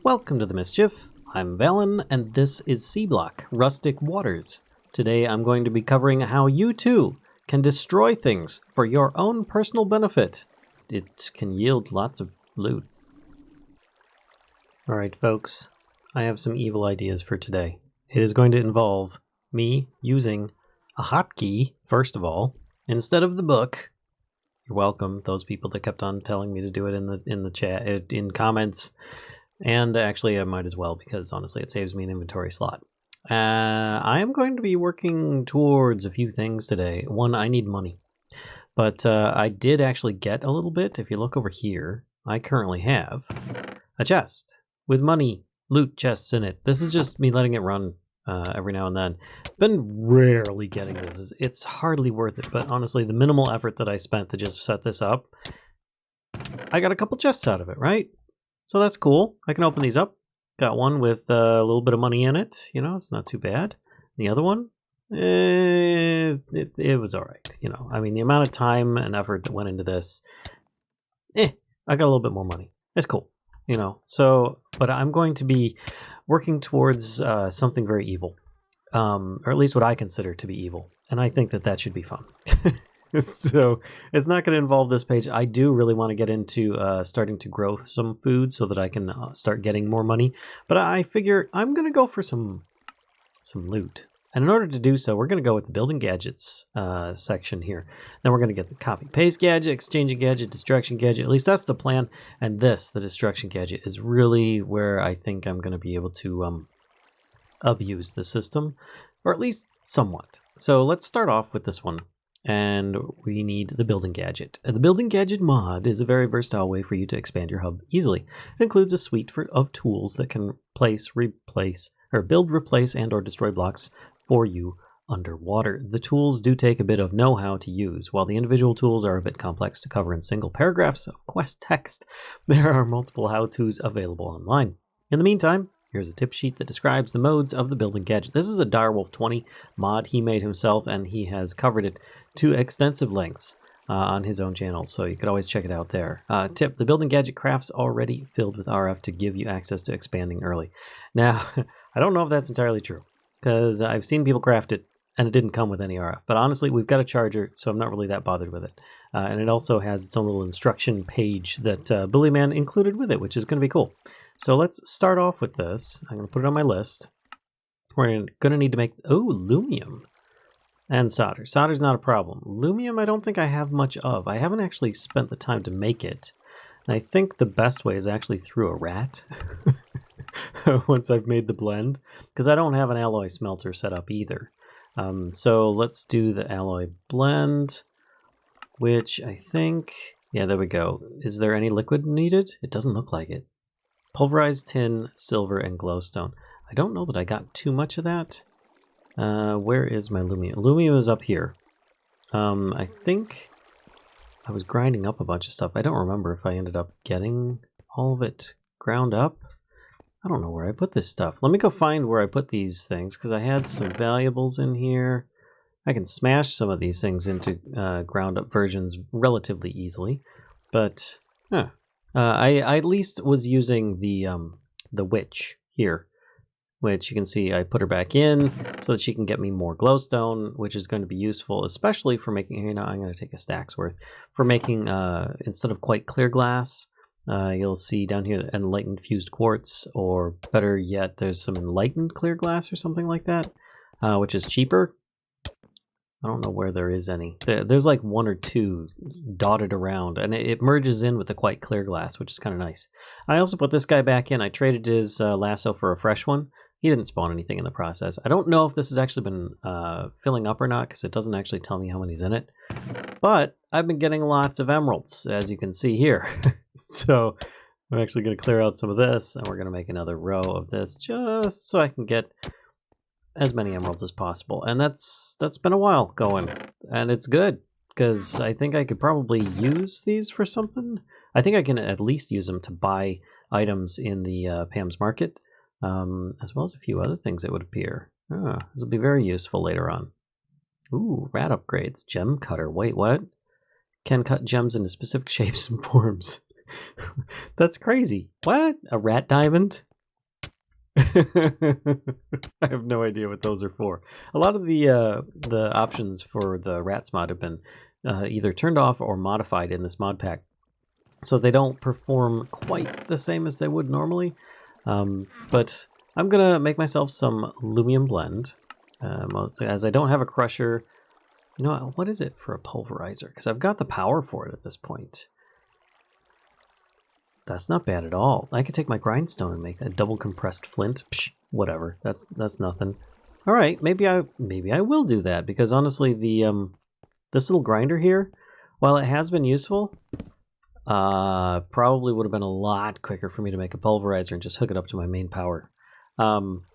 Welcome to the Mischief. I'm Valen, and this is Seablock Rustic Waters. Today I'm going to be covering how you too can destroy things for your own personal benefit. It can yield lots of loot. Alright folks, I have some evil ideas for today. It is going to involve me using a hotkey, first of all, instead of the book. You're welcome, those people that kept on telling me to do it in the chat, in comments. And actually, I might as well, because honestly, it saves me an inventory slot. I am going to be working towards a few things today. One, I need money. But I did actually get a little bit. If you look over here, I currently have a chest with money, loot chests in it. This is just me letting it run every now and then. Been rarely getting this. It's hardly worth it. But honestly, the minimal effort that I spent to just set this up, I got a couple chests out of it, right? So that's cool. I can open these up. Got one with a little bit of money in it. You know, it's not too bad. The other one, it was all right. You know, I mean, the amount of time and effort that went into this, I got a little bit more money. It's cool. You know, so, but I'm going to be working towards something very evil. Or at least what I consider to be evil. And I think that that should be fun. So it's not going to involve this page. I do really want to get into starting to grow some food so that I can start getting more money. But I figure I'm going to go for some loot. And in order to do so, we're going to go with the building gadgets section here. Then we're going to get the copy paste gadget, exchanging gadget, destruction gadget. At least that's the plan. And this, the destruction gadget, is really where I think I'm going to be able to abuse the system, or at least somewhat. So let's start off with this one. And we need the building gadget. The building gadget mod is a very versatile way for you to expand your hub easily. It includes a suite of tools that can build, replace, and or destroy blocks for you underwater. The tools do take a bit of know-how to use. While the individual tools are a bit complex to cover in single paragraphs of quest text, there are multiple how-tos available online. In the meantime, here's a tip sheet that describes the modes of the building gadget. This is a Direwolf 20 mod he made himself, and he has covered it to extensive lengths on his own channel, so you could always check it out there. Tip, the building gadget crafts already filled with RF to give you access to expanding early. Now, I don't know if that's entirely true, because I've seen people craft it, and it didn't come with any RF. But honestly, we've got a charger, so I'm not really that bothered with it. And it also has its own little instruction page that Boolyman included with it, which is going to be cool. So let's start off with this. I'm going to put it on my list. We're going to need to make... Oh, lumium. And solder. Solder's not a problem. Lumium I don't think I have much of. I haven't actually spent the time to make it. And I think the best way is actually through a rat. Once I've made the blend. Because I don't have an alloy smelter set up either. So let's do the alloy blend. Which I think... Yeah, there we go. Is there any liquid needed? It doesn't look like it. Pulverized tin, silver, and glowstone. I don't know that I got too much of that. Where is my lumium? Lumium is up here. I think I was grinding up a bunch of stuff. I don't remember if I ended up getting all of it ground up. I don't know where I put this stuff. Let me go find where I put these things, because I had some valuables in here. I can smash some of these things into ground up versions relatively easily. But, I at least was using the witch here, which you can see I put her back in so that she can get me more glowstone, which is going to be useful, especially for making, you know, I'm going to take a stack's worth, for making, instead of quite clear glass, you'll see down here enlightened fused quartz, or better yet, there's some enlightened clear glass or something like that, which is cheaper. I don't know where there is any. There's like one or two dotted around, and it merges in with the quite clear glass, which is kind of nice. I also put this guy back in. I traded his lasso for a fresh one. He didn't spawn anything in the process. I don't know if this has actually been filling up or not, because it doesn't actually tell me how many's in it. But I've been getting lots of emeralds, as you can see here. So I'm actually going to clear out some of this, and we're going to make another row of this just so I can get as many emeralds as possible. And that's been a while going, and it's good, because I think I could probably use these for something. I think I can at least use them to buy items in the Pam's Market, as well as a few other things that would appear. This will be very useful later on. Ooh, rat upgrades. Gem cutter. Wait, what? Can cut gems into specific shapes and forms. That's crazy. What? A rat diamond? I have no idea what those are for. A lot of the options for the rats mod have been either turned off or modified in this mod pack, so they don't perform quite the same as they would normally. But I'm gonna make myself some aluminum blend, as I don't have a crusher. You know what is it for a pulverizer? Because I've got the power for it at this point. That's not bad at all. I could take my grindstone and make a double compressed flint. Psh, whatever. That's nothing. All right, maybe I will do that, because honestly, the this little grinder here, while it has been useful, probably would have been a lot quicker for me to make a pulverizer and just hook it up to my main power,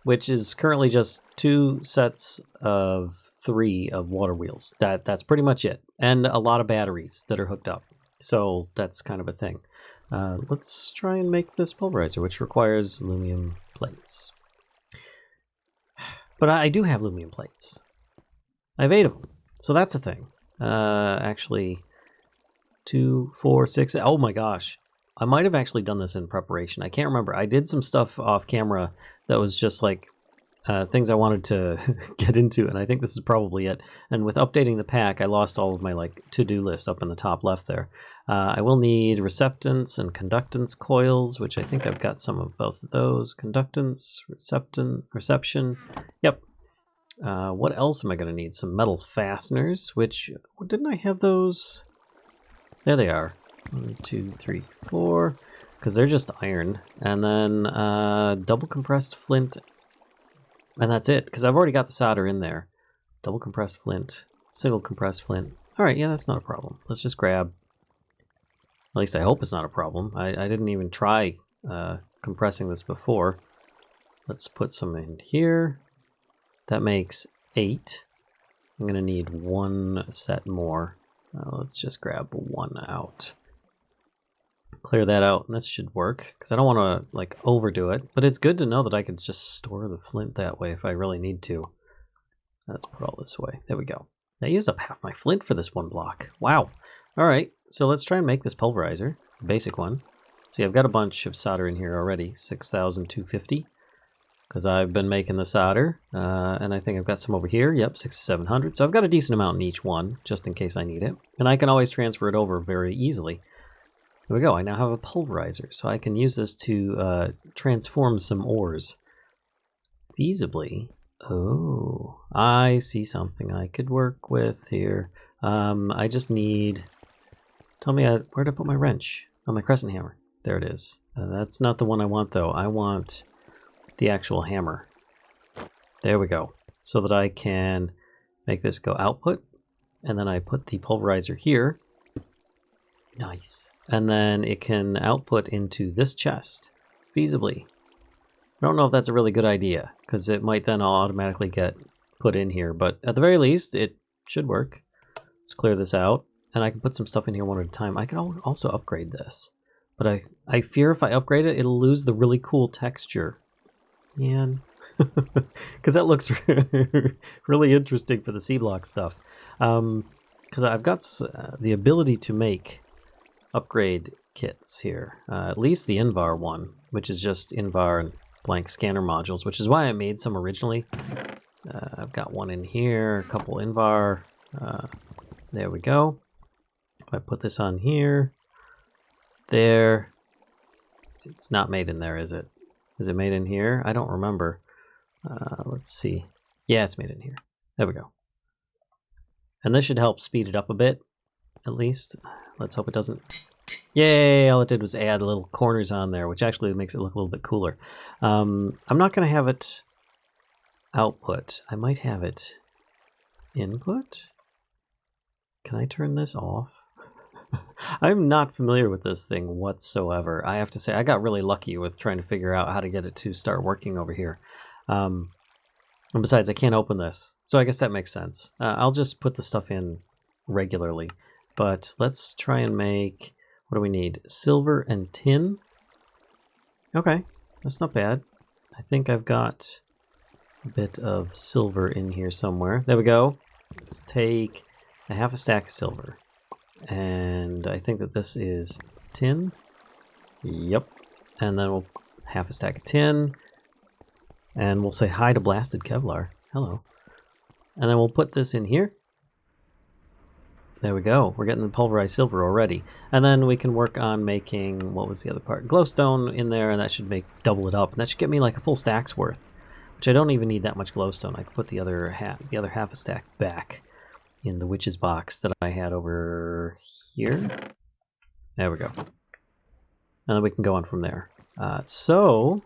which is currently just 2 sets of 3 of water wheels. That's pretty much it, and a lot of batteries that are hooked up. So that's kind of a thing. Let's try and make this pulverizer, which requires aluminum plates. But I do have aluminum plates. I have 8 of them, so that's a thing. Actually, 2, 4, 6. Oh my gosh. I might have actually done this in preparation. I can't remember. I did some stuff off camera that was just like things I wanted to get into, and I think this is probably it. And with updating the pack, I lost all of my like to-do list up in the top left there. I will need receptance and conductance coils, which I think I've got some of both of those. Conductance, reception. Yep. What else am I going to need? Some metal fasteners, which, didn't I have those? There they are. 1, 2, 3, 4. Because they're just iron. And then double compressed flint. And that's it, because I've already got the solder in there. Double compressed flint, single compressed flint. All right, yeah, that's not a problem. Let's just grab, at least I hope it's not a problem. I didn't even try compressing this before. Let's put some in here. That makes 8. I'm going to need 1 set more. Let's just grab 1 out. Clear that out, and this should work, because I don't want to like overdo it, but it's good to know that I could just store the flint that way if I really need to. Let's put all this away. There we go. I used up half my flint for this 1 block. Wow. All right, so let's try and make this pulverizer, the basic one. See, I've got a bunch of solder in here already, 6,250, because I've been making the solder, and I think I've got some over here. Yep, 6,700. So I've got a decent amount in each one, just in case I need it, and I can always transfer it over very easily. There we go, I now have a pulverizer, so I can use this to transform some ores. Feasibly. Oh, I see something I could work with here. I just need... Tell me, where did I put my wrench? Oh, my crescent hammer. There it is. That's not the one I want, though. I want the actual hammer. There we go. So that I can make this go output, and then I put the pulverizer here. Nice. And then it can output into this chest, feasibly. I don't know if that's a really good idea, because it might then automatically get put in here, but at the very least, it should work. Let's clear this out, and I can put some stuff in here one at a time. I can also upgrade this, but I fear if I upgrade it, it'll lose the really cool texture. Man, because that looks really interesting for the Seablock stuff. Because I've got the ability to make upgrade kits here, at least the Invar one, which is just Invar and blank scanner modules, which is why I made some originally. I've got one in here, a couple Invar. There we go. If I put this on here, there. It's not made in there, is it? Is it made in here? I don't remember. Let's see. Yeah, it's made in here. There we go. And this should help speed it up a bit, at least. Let's hope it doesn't. Yay! All it did was add little corners on there, which actually makes it look a little bit cooler. I'm not going to have it output. I might have it input. Can I turn this off? I'm not familiar with this thing whatsoever. I have to say, I got really lucky with trying to figure out how to get it to start working over here. And besides, I can't open this, so I guess that makes sense. I'll just put the stuff in regularly. But let's try and make, what do we need? Silver and tin? Okay, that's not bad. I think I've got a bit of silver in here somewhere. There we go. Let's take a half a stack of silver. And I think that this is tin. Yep. And then we'll half a stack of tin. And we'll say hi to Blasted Kevlar. Hello. And then we'll put this in here. There we go. We're getting the pulverized silver already. And then we can work on making, what was the other part? Glowstone in there, and that should make double it up. And that should get me like a full stack's worth, which I don't even need that much glowstone. I can put the other half a stack back in the witch's box that I had over here. There we go. And then we can go on from there. So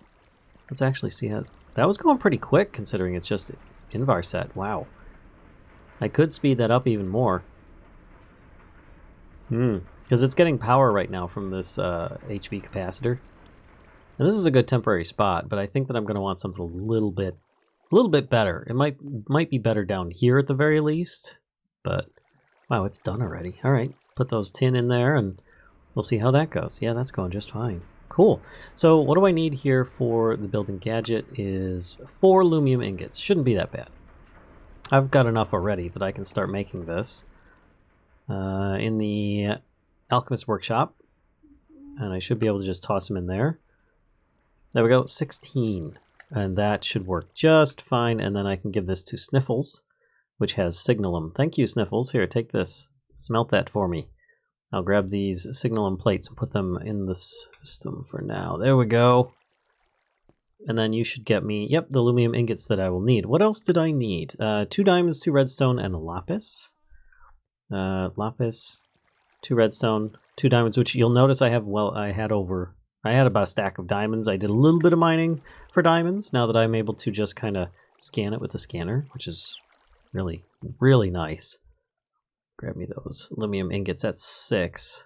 let's actually see how that was going pretty quick considering it's just Invar set. Wow. I could speed that up even more. Because it's getting power right now from this HV capacitor. And this is a good temporary spot, but I think that I'm going to want something a little bit better. It might be better down here at the very least, but wow, it's done already. All right, put those tin in there and we'll see how that goes. Yeah, that's going just fine. Cool. So what do I need here for the building gadget is 4 lumium ingots. Shouldn't be that bad. I've got enough already that I can start making this in the alchemist workshop, and I should be able to just toss them in there. There we go, 16, and that should work just fine. And then I can give this to Sniffles, which has Signalum. Thank you, Sniffles. Here, take this. Smelt that for me. I'll grab these Signalum plates and put them in the system for now. There we go. And then you should get me, yep, the lumium ingots that I will need. What else did I need? 2 diamonds, 2 redstone, and a lapis. Lapis, 2 redstone, 2 diamonds, which you'll notice I have, well, I had about a stack of diamonds. I did a little bit of mining for diamonds now that I'm able to just kind of scan it with the scanner, which is really, really nice. Grab me those lumium ingots at 6.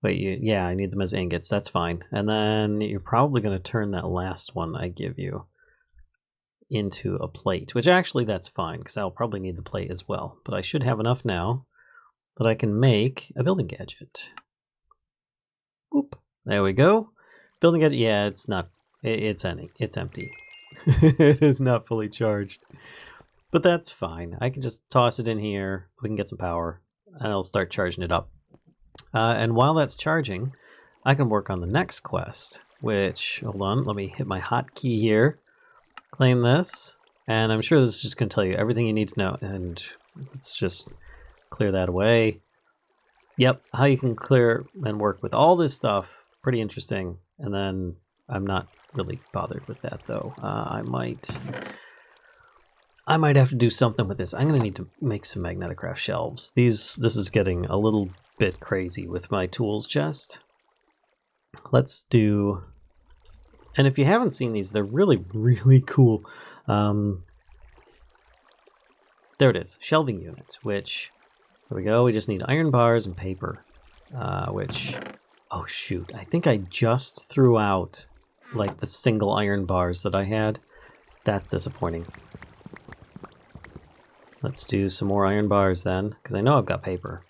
Wait, yeah, I need them as ingots. That's fine. And then you're probably going to turn that last one I give you into a plate, which actually that's fine because I'll probably need the plate as well. But I should have enough now that I can make a building gadget. Oop, there we go. Building gadget, yeah, it's not, it's empty. It is not fully charged. But that's fine. I can just toss it in here. We can get some power and I'll start charging it up. And while that's charging, I can work on the next quest, which, hold on, let me hit my hotkey here. Claim this, and I'm sure this is just going to tell you everything you need to know, and let's just clear that away. Yep, how you can clear and work with all this stuff, pretty interesting, and then I'm not really bothered with that, though. I might have to do something with this. I'm going to need to make some magneticraft shelves. This is getting a little bit crazy with my tools chest. Let's do... And if you haven't seen these, they're really, really cool. There it is, shelving unit, which, there we go, we just need iron bars and paper, which, oh shoot, I think I just threw out, like, the single iron bars that I had. That's disappointing. Let's do some more iron bars then, because I know I've got paper.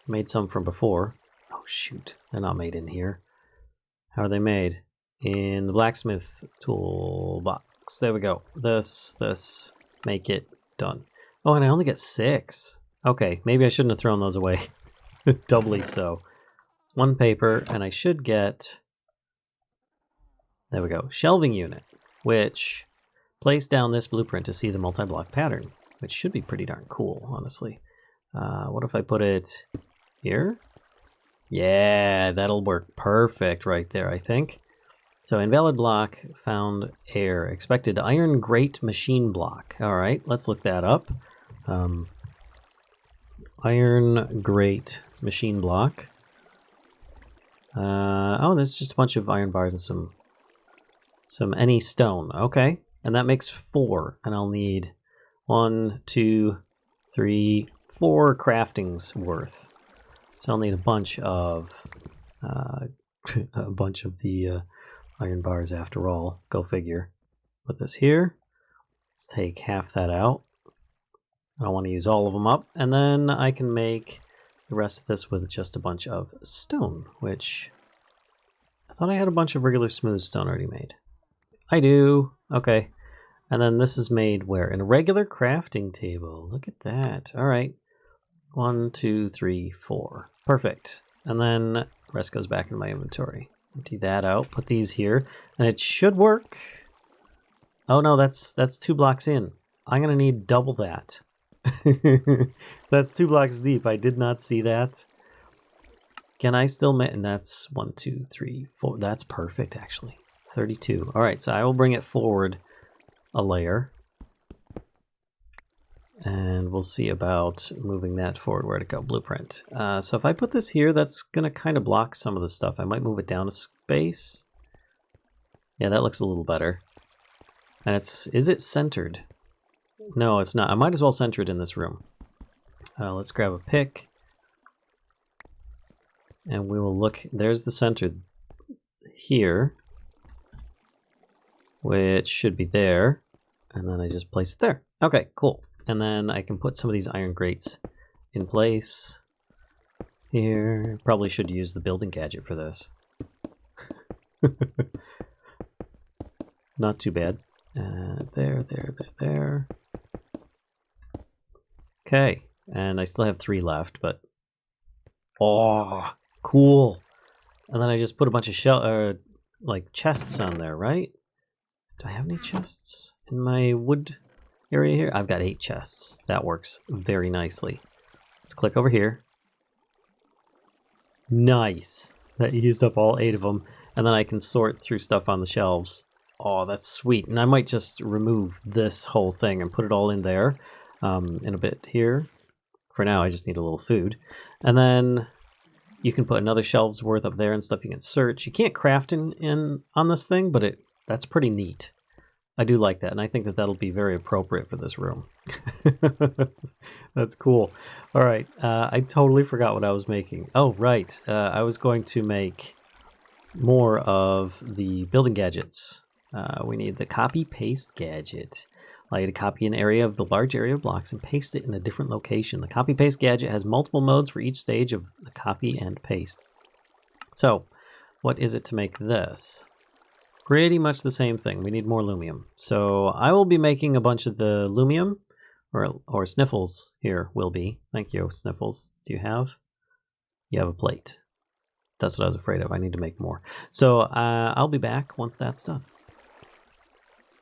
Made some from before. Oh shoot, they're not made in here. How are they made? In the blacksmith toolbox. There we go. This, make it done. Oh, and I only get 6. Okay, maybe I shouldn't have thrown those away. Doubly so. 1 paper, and I should get... There we go. Shelving unit, which place down this blueprint to see the multi-block pattern, which should be pretty darn cool, honestly. What if I put it here? Yeah, that'll work perfect right there, I think. So invalid block, found error, expected iron grate machine block. All right, let's look that up. Iron grate machine block. Oh, there's just a bunch of iron bars and some any stone. Okay, and that makes 4, and I'll need 1, 2, 3, 4 craftings worth. So I'll need a bunch of the iron bars after all. Go figure. Put this here. Let's take half that out. I don't want to use all of them up. And then I can make the rest of this with just a bunch of stone, which I thought I had a bunch of regular smooth stone already made. I do. Okay. And then this is made where? In a regular crafting table. Look at that. All right. 1, 2, 3, 4. Perfect. And then the rest goes back in my inventory. Empty that out. Put these here. And it should work. Oh no, that's 2 blocks in. I'm gonna need double that. That's 2 blocks deep. I did not see that. Can I still make? And that's 1, 2, 3, 4. That's perfect, actually. 32. All right, so I will bring it forward a layer. And we'll see about moving that forward. Where'd it go? Blueprint. So if I put this here, that's going to kind of block some of the stuff. I might move it down a space. Yeah, that looks a little better. And is it centered? No, it's not. I might as well center it in this room. Let's grab a pick. And we will look. There's the center here, which should be there. And then I just place it there. Okay, cool. And then I can put some of these iron grates in place here. Probably should use the building gadget for this. Not too bad. There. Okay, and I still have 3 left, but oh, cool. And then I just put a bunch of like chests on there, right? Do I have any chests in my wood area here? I've got 8 chests. That works very nicely. Let's click over here. Nice. That used up all 8 of them. And then I can sort through stuff on the shelves. Oh, that's sweet. And I might just remove this whole thing and put it all in there in a bit here. For now, I just need a little food. And then you can put another shelf's worth up there and stuff you can search. You can't craft in on this thing, but that's pretty neat. I do like that, and I think that that'll be very appropriate for this room. That's cool. All right, I totally forgot what I was making. Oh, right. I was going to make more of the building gadgets. We need the copy-paste gadget. Allow you to copy an area of the large area of blocks and paste it in a different location. The copy-paste gadget has multiple modes for each stage of the copy and paste. So, what is it to make this? Pretty much the same thing. We need more lumium. So I will be making a bunch of the lumium, or Sniffles here will be. Thank you, Sniffles. Do you have? You have a plate. That's what I was afraid of. I need to make more. So I'll be back once that's done.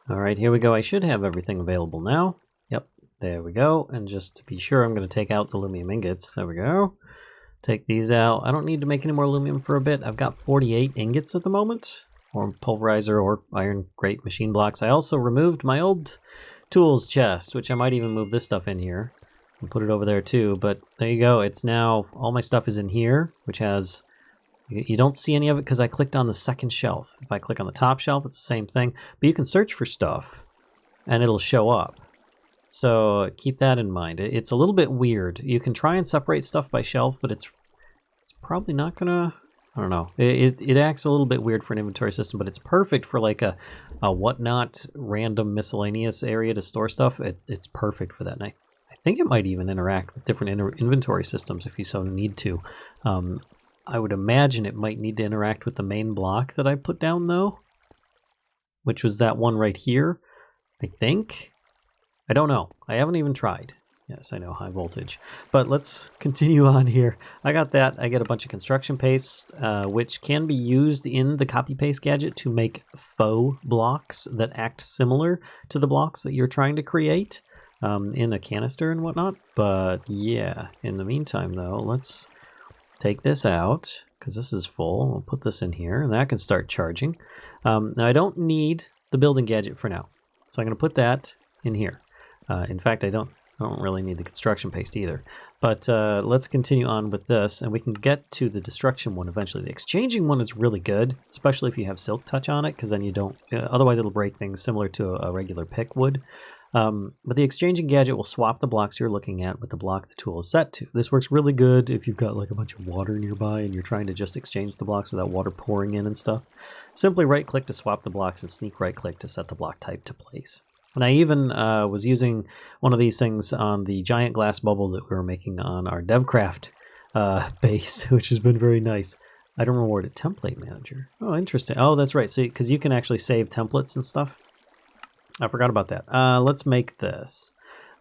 All right, here we go. I should have everything available now. Yep, there we go. And just to be sure, I'm going to take out the lumium ingots. There we go. Take these out. I don't need to make any more lumium for a bit. I've got 48 ingots at the moment, or pulverizer or iron grate machine blocks. I also removed my old tools chest, which I might even move this stuff in here and put it over there too. But there you go. It's now, all my stuff is in here, which has, you don't see any of it because I clicked on the second shelf. If I click on the top shelf, it's the same thing. But you can search for stuff and it'll show up. So keep that in mind. It's a little bit weird. You can try and separate stuff by shelf, but it's probably not gonna, I don't know. It acts a little bit weird for an inventory system, but it's perfect for like a whatnot random miscellaneous area to store stuff. It's perfect for that. And I think it might even interact with different inventory systems if you so need to. I would imagine it might need to interact with the main block that I put down though, which was that one right here, I think. I don't know. I haven't even tried. Yes, I know, high voltage. But let's continue on here. I got that. I get a bunch of construction paste, which can be used in the copy-paste gadget to make faux blocks that act similar to the blocks that you're trying to create in a canister and whatnot. But yeah, in the meantime, though, let's take this out because this is full. We'll put this in here, and that can start charging. Now, I don't need the building gadget for now, so I'm going to put that in here. In fact, I don't really need the construction paste either. But let's continue on with this, and we can get to the destruction one eventually. The exchanging one is really good, especially if you have silk touch on it, because then you don't, otherwise it'll break things similar to a regular pick would. But the exchanging gadget will swap the blocks you're looking at with the block the tool is set to. This works really good if you've got like a bunch of water nearby and you're trying to just exchange the blocks without water pouring in and stuff. Simply right-click to swap the blocks and sneak right-click to set the block type to place. And I even was using one of these things on the giant glass bubble that we were making on our DevCraft base, which has been very nice. I don't remember what a template manager. Oh, interesting. Oh, that's right. So, because you can actually save templates and stuff. I forgot about that. Let's make this.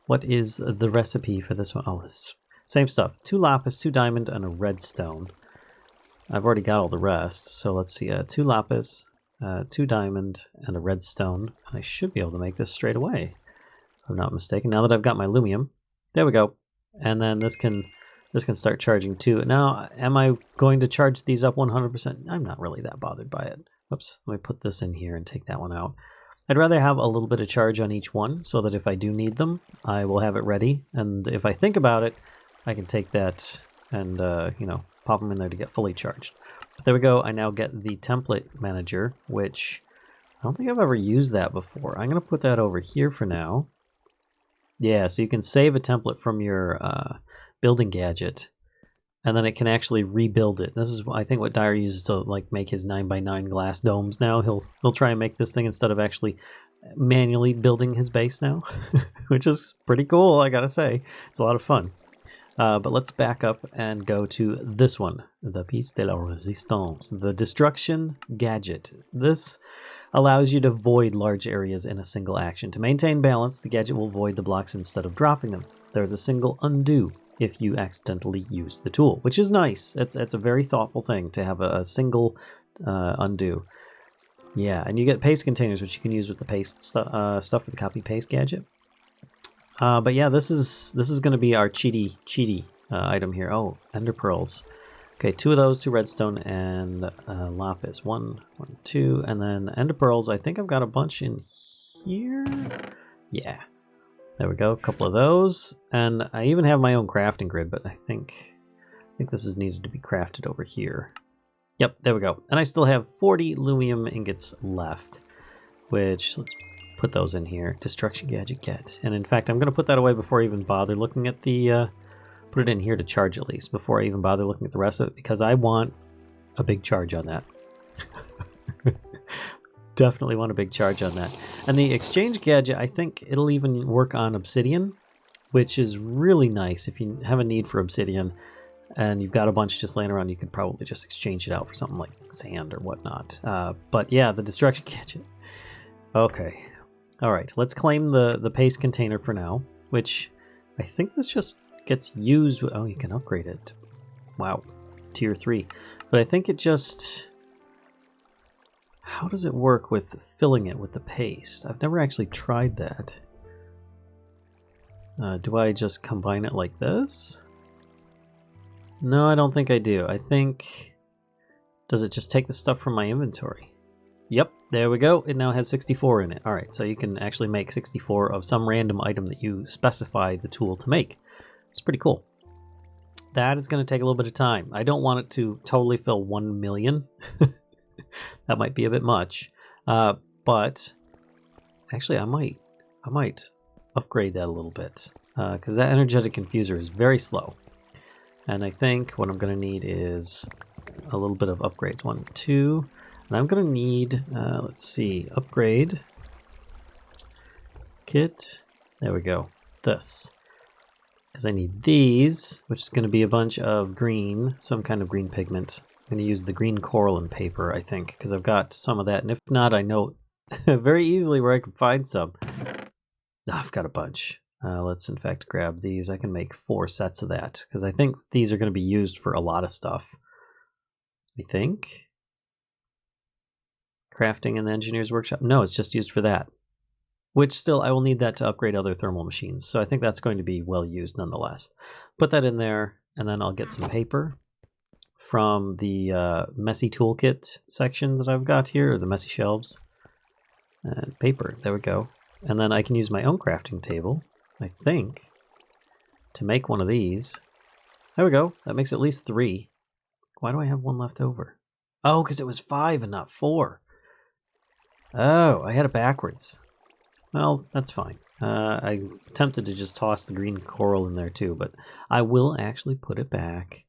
What is the recipe for this one? Oh, it's same stuff. 2 lapis, 2 diamond, and a redstone. I've already got all the rest. So let's see. 2 lapis, 2 diamond, and a redstone. I should be able to make this straight away, if I'm not mistaken. Now that I've got my lumium, there we go. And then this can start charging too. Now, am I going to charge these up 100%? I'm not really that bothered by it. Oops, let me put this in here and take that one out. I'd rather have a little bit of charge on each one so that if I do need them, I will have it ready. And if I think about it, I can take that and, you know, pop them in there to get fully charged. But there we go. I now get the template manager, which I don't think I've ever used that before. I'm going to put that over here for now. Yeah, so you can save a template from your building gadget, and then it can actually rebuild it. This is, I think, what Dyer uses to like make his 9x9 glass domes now. He'll try and make this thing instead of actually manually building his base now, which is pretty cool, I gotta say. It's a lot of fun. But let's back up and go to this one, the piece de la resistance, the destruction gadget. This allows you to void large areas in a single action. To maintain balance, the gadget will void the blocks instead of dropping them. There's a single undo if you accidentally use the tool, which is nice. It's a very thoughtful thing to have a single undo. Yeah, and you get paste containers, which you can use with the paste stuff for the copy paste gadget. But yeah, this is going to be our cheaty item here. Oh, ender pearls. Okay, 2 of those, 2 redstone, and lapis. 1, 2, and then ender pearls. I think I've got a bunch in here. Yeah. There we go, a couple of those. And I even have my own crafting grid, but I think this is needed to be crafted over here. Yep, there we go. And I still have 40 lumium ingots left, which, let's put those in here. Destruction gadget get. And in fact, I'm going to put that away before I even bother looking at the... put it in here to charge at least, before I even bother looking at the rest of it, because I want a big charge on that. Definitely want a big charge on that. And the exchange gadget, I think it'll even work on obsidian, which is really nice. If you have a need for obsidian and you've got a bunch just laying around, you could probably just exchange it out for something like sand or whatnot. But yeah, the destruction gadget. Okay. All right, let's claim the paste container for now, which I think this just gets used. Oh, you can upgrade it. Wow, tier 3. But I think it just... How does it work with filling it with the paste? I've never actually tried that. Do I just combine it like this? No, I don't think I do. I think... Does it just take the stuff from my inventory? Yep, there we go. It now has 64 in it. Alright, so you can actually make 64 of some random item that you specify the tool to make. It's pretty cool. That is going to take a little bit of time. I don't want it to totally fill 1 million. That might be a bit much, but actually I might upgrade that a little bit, because that energetic confuser is very slow, and I think what I'm going to need is a little bit of upgrades. 1, 2, and I'm going to need, let's see, upgrade kit. There we go. This, because I need these, which is going to be a bunch of green, some kind of green pigment. I'm going to use the green coral and paper, I think, because I've got some of that. And if not, I know very easily where I can find some. Oh, I've got a bunch. Let's, in fact, grab these. I can make 4 sets of that, because I think these are going to be used for a lot of stuff. I think. Crafting in the Engineer's Workshop. No, it's just used for that. Which still, I will need that to upgrade other thermal machines. So I think that's going to be well used nonetheless. Put that in there, and then I'll get some paper from the messy toolkit section that I've got here, or the messy shelves. And paper, there we go. And then I can use my own crafting table, I think, to make one of these. There we go. That makes at least 3. Why do I have 1 left over? Oh, because it was 5 and not 4. Oh, I had it backwards. Well, that's fine. I attempted to just toss the green coral in there too, but I will actually put it back.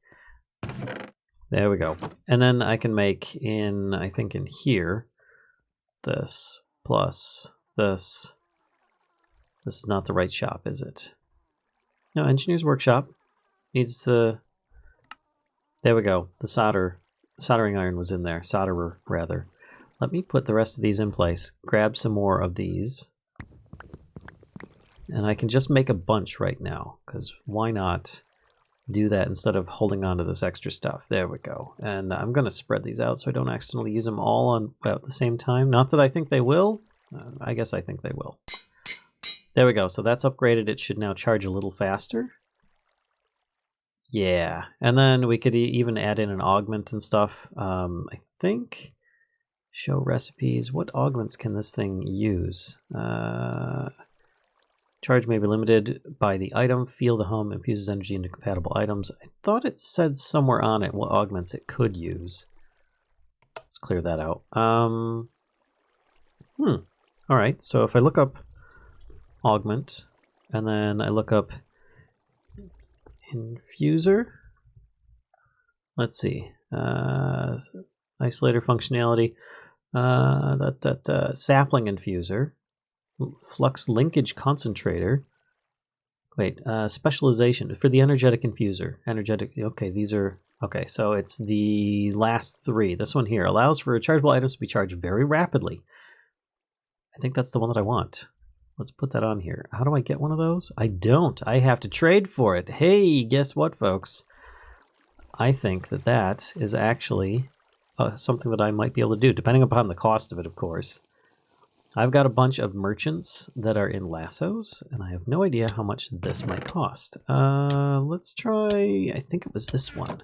There we go. And then I can make in, I think in here, this plus this. This is not the right shop, is it? No, Engineer's Workshop needs the... There we go. The soldering iron was in there. Solderer, rather. Let me put the rest of these in place. Grab some more of these. And I can just make a bunch right now, because why not? do that instead of holding on to this extra stuff. There we go. And I'm going to spread these out so I don't accidentally use them all on at the same time. Not that I think they will. I guess I think they will. There we go. So that's upgraded. It should now charge a little faster. Yeah. And then we could even add in an augment and stuff. I think... Show recipes. What augments can this thing use? Charge may be limited by the item. Feel the home infuses energy into compatible items. I thought it said somewhere on it what augments it could use. Let's clear that out. Alright, so if I look up augment, and then I look up infuser. Let's see. Isolator functionality. Sapling infuser. Flux linkage concentrator. Wait, specialization for the energetic infuser. Energetic, okay, these are, okay, so it's the last three. This one here allows for rechargeable items to be charged very rapidly. I think that's the one that I want. Let's put that on here. How do I get one of those? I don't. I have to trade for it. Hey, guess what, folks? I think that that is actually something that I might be able to do, depending upon the cost of it, of course. I've got a bunch of merchants that are in lassos, and I have no idea how much this might cost. Let's try, I think it was this one.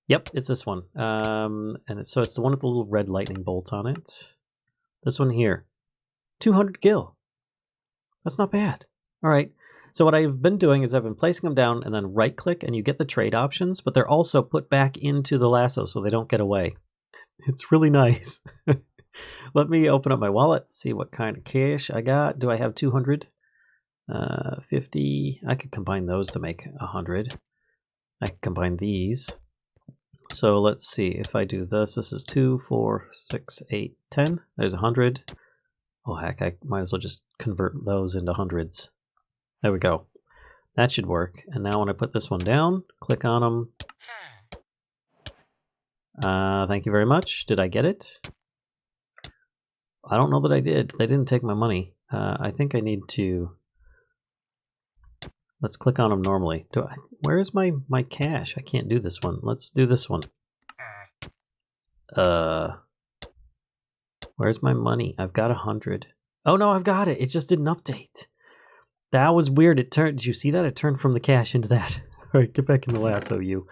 Yep, it's this one. So it's the one with the little red lightning bolt on it. This one here. 200 gil. That's not bad. All right. So what I've been doing is I've been placing them down and then right-click, and you get the trade options, but they're also put back into the lasso so they don't get away. It's really nice. Let me open up my wallet, see what kind of cash I got. Do I have 200? 50. I could combine those to make 100. I can combine these. So let's see if I do this. This is 2, 4, 6, 8, 10. There's 100. Oh, heck, I might as well just convert those into hundreds. There we go. That should work. And now when I put this one down, click on them. Thank you very much. Did I get it? I don't know that I did. They didn't take my money. I think I need to... Let's click on them normally. Where is my cash? I can't do this one. Let's do this one. Where's my money? I've got 100. Oh no, I've got it. It just didn't update. That was weird. It turned. Did you see that? It turned from the cash into that. All right, get back in the lasso, you.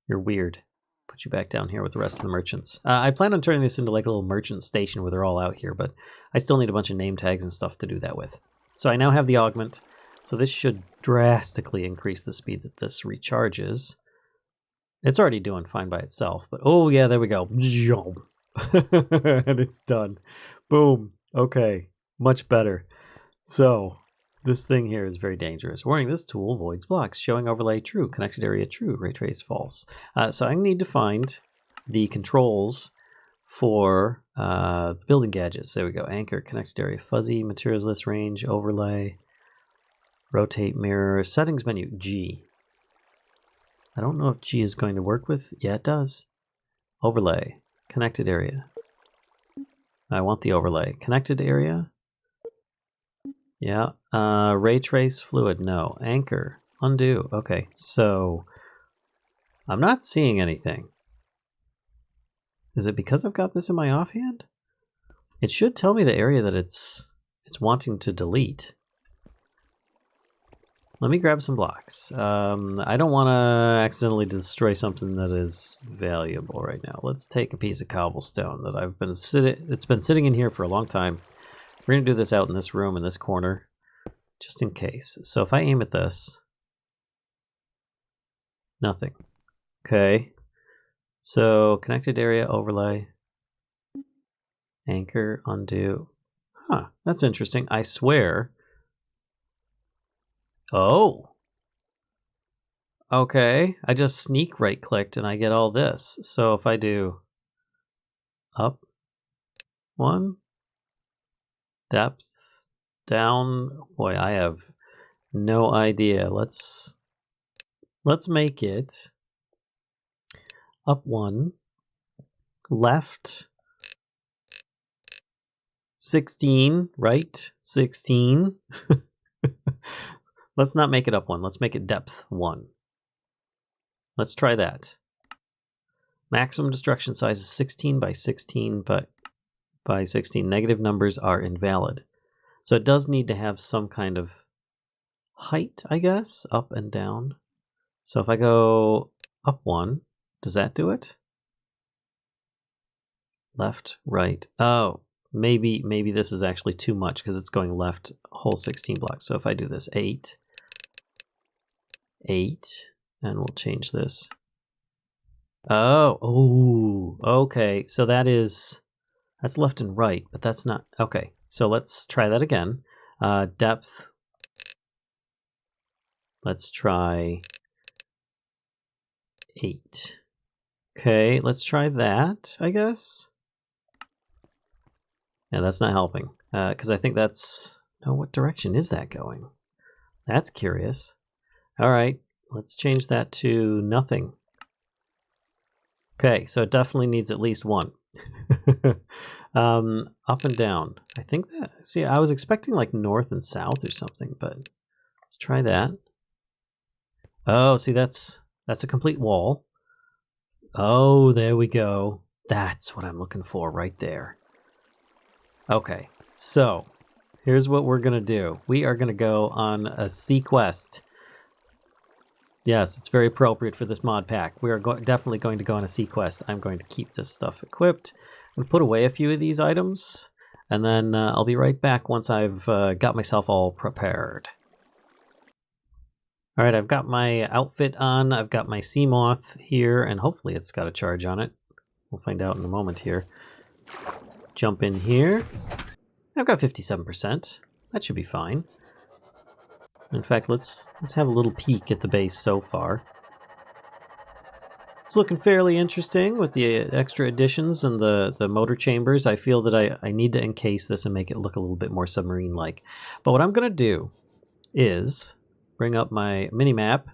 You're weird. Put you back down here with the rest of the merchants. I plan on turning this into like a little merchant station where they're all out here, but I still need a bunch of name tags and stuff to do that with. So I now have the augment. So this should drastically increase the speed that this recharges. It's already doing fine by itself, but oh yeah, there we go. And it's done. Boom. Okay, much better. So this thing here is very dangerous. Warning, this tool avoids blocks. Showing overlay true. Connected area true. Ray trace false. So I need to find the controls for the building gadgets. There we go. Anchor, connected area, fuzzy, materials list, range, overlay, rotate, mirror, settings menu, G. I don't know if G is going to work with. Yeah, it does. Overlay, connected area. I want the overlay. Connected area. Yeah. Ray trace fluid. No. Anchor. Undo. Okay. So I'm not seeing anything. Is it because I've got this in my offhand? It should tell me the area that it's wanting to delete. Let me grab some blocks. I don't want to accidentally destroy something that is valuable right now. Let's take a piece of cobblestone that it's been sitting in here for a long time. We're going to do this out in this room in this corner, just in case. So if I aim at this, nothing. Okay. So connected area, overlay, anchor, undo. Huh, that's interesting. I swear. Oh. Okay. I just sneak right clicked and I get all this. So if I do up one, depth, down, boy, I have no idea. Let's make it up one, left 16, right 16. Let's not make it up one. Let's make it depth 1. Let's try that. Maximum destruction size is 16 by 16 by 16. Negative numbers are invalid. So it does need to have some kind of height, I guess, up and down. So if I go up 1, does that do it? Left, right. Oh, maybe this is actually too much because it's going left whole 16 blocks. So if I do this 8, and we'll change this. Oh, okay. So that's left and right, but that's not, okay. So let's try that again. Depth. Let's try 8. Okay, let's try that, I guess. Yeah, that's not helping. Because I think that's, oh, what direction is that going? That's curious. All right, let's change that to nothing. Okay, so it definitely needs at least 1. Up and down. I think that, see, I was expecting like north and south or something, but let's try that. Oh, see, that's a complete wall. Oh, there we go. That's what I'm looking for right there. Okay, so here's what we're going to do. We are going to go on a sea quest. Yes, it's very appropriate for this mod pack. We are definitely going to go on a sea quest. I'm going to keep this stuff equipped. I'm going to put away a few of these items, and then I'll be right back once I've got myself all prepared. All right, I've got my outfit on. I've got my sea moth here, and hopefully it's got a charge on it. We'll find out in a moment here. Jump in here. I've got 57%. That should be fine. In fact, let's have a little peek at the base so far. It's looking fairly interesting with the extra additions and the motor chambers. I feel that I need to encase this and make it look a little bit more submarine-like. But what I'm going to do is bring up my mini-map,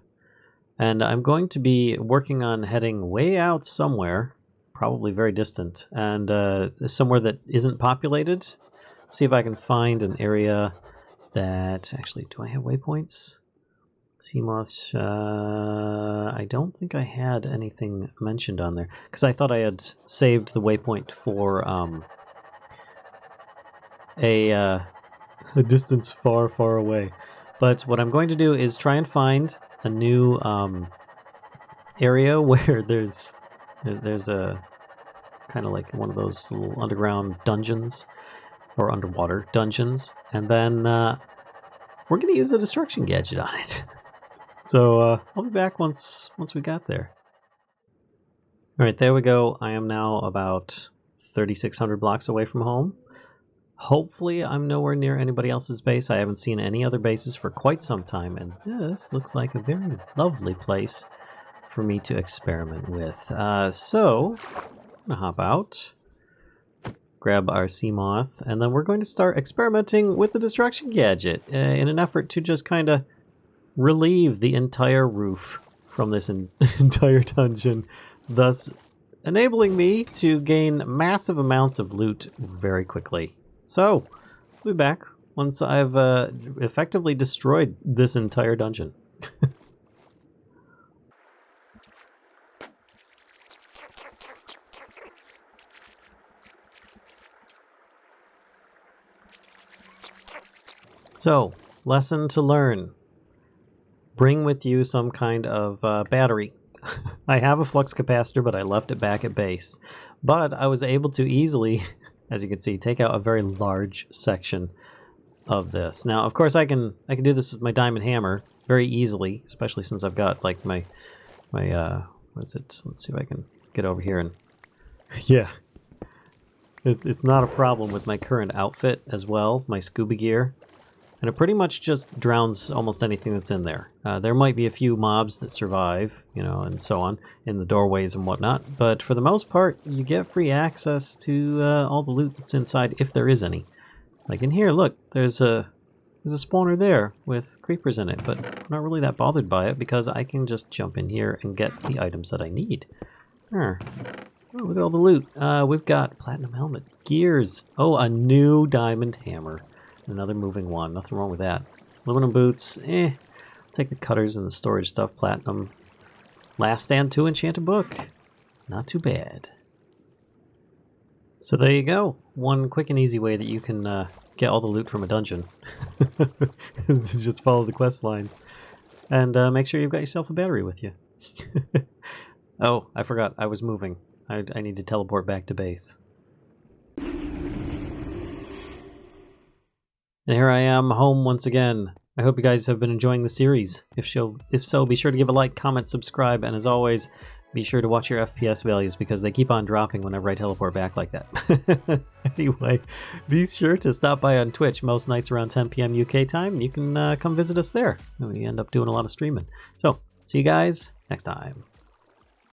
and I'm going to be working on heading way out somewhere, probably very distant, and somewhere that isn't populated. See if I can find an area that... Actually, do I have waypoints? Sea moths... I don't think I had anything mentioned on there, because I thought I had saved the waypoint for a distance far, far away. But what I'm going to do is try and find a new area where there's a kind of like one of those little underground dungeons or underwater dungeons, and then we're going to use a destruction gadget on it. So I'll be back once we got there. All right, there we go. I am now about 3,600 blocks away from home. Hopefully I'm nowhere near anybody else's base. I haven't seen any other bases for quite some time, and this looks like a very lovely place for me to experiment with. So I'm gonna hop out, grab our sea moth, and then we're going to start experimenting with the destruction gadget in an effort to just kind of relieve the entire roof from this entire dungeon, thus enabling me to gain massive amounts of loot very quickly. So, we'll be back once I've effectively destroyed this entire dungeon. So, lesson to learn. Bring with you some kind of battery. I have a flux capacitor, but I left it back at base. But I was able to easily, as you can see, take out a very large section of this. Now, of course, I can do this with my diamond hammer very easily, especially since I've got like my what is it? Let's see if I can get over here and yeah. It's not a problem with my current outfit as well, my scuba gear. And it pretty much just drowns almost anything that's in there. There might be a few mobs that survive, you know, and so on, in the doorways and whatnot. But for the most part, you get free access to all the loot that's inside, if there is any. Like in here, look, there's a spawner there with creepers in it, but I'm not really that bothered by it because I can just jump in here and get the items that I need. Oh, look at all the loot. We've got platinum helmet, gears. Oh, a new diamond hammer. Another moving one. Nothing wrong with that. Aluminum boots. Take the cutters and the storage stuff. Platinum. Last stand 2 enchanted book. Not too bad. So there you go. One quick and easy way that you can get all the loot from a dungeon. Is to just follow the quest lines. And make sure you've got yourself a battery with you. Oh, I forgot. I was moving. I need to teleport back to base. And here I am, home once again. I hope you guys have been enjoying the series. If so, be sure to give a like, comment, subscribe, and as always, be sure to watch your FPS values because they keep on dropping whenever I teleport back like that. Anyway, be sure to stop by on Twitch most nights around 10 p.m. UK time. You can come visit us there. We end up doing a lot of streaming. So, see you guys next time.